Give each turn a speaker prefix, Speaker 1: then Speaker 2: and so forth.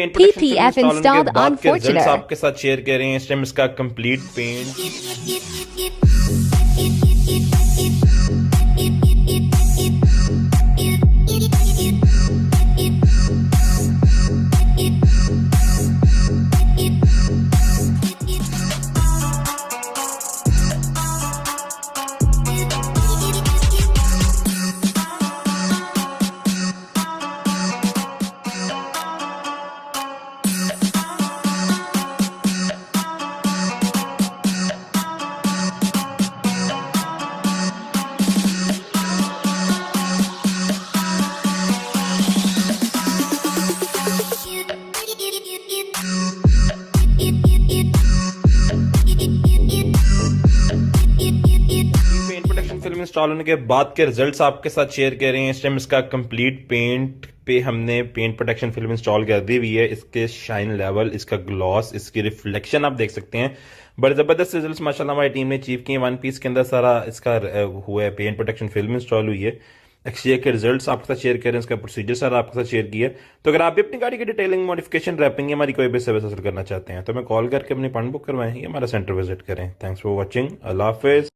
Speaker 1: Paint protection film
Speaker 2: PPF
Speaker 1: install होने के
Speaker 2: installed
Speaker 1: बाद
Speaker 2: on
Speaker 1: के रिजल्ट्स
Speaker 2: Fortuner.
Speaker 1: आपके साथ शेयर कर रहे हैं। इस टाइम इसका complete paint paint protection film install होने के बाद के रिजल्ट्स आपके साथ शेयर कर रहे हैं। इस टाइम इसका कंप्लीट पेंट पे हमने पेंट प्रोटेक्शन फिल्म इंस्टॉल कर दी हुई है। इसके शाइन लेवल, इसका ग्लॉस, इसकी रिफ्लेक्शन आप देख सकते हैं। बड़े ज़बरदस्त रिजल्ट्स माशाल्लाह हमारी टीम ने अचीव किए। वन पीस के अंदर सारा इसका हुआ है, पेंट प्रोटेक्शन फिल्म इंस्टॉल हुई है। एक्सचेंज के रिजल्ट्स आपके साथ शेयर करें, इसका प्रोसीजर सारा आपके साथ शेयर किया। तो अगर आप भी अपनी गाड़ी की डिटेलिंग, मॉडिफिकेशन, रैपिंग या हमारी कोई भी सर्विस हासिल करना चाहते हैं तो हमें कॉल करके अपनी अपॉइंटमेंट बुक करवाएं या हमारा सेंटर विजिट करें। Thanks for watching. अल्लाह हाफिज़।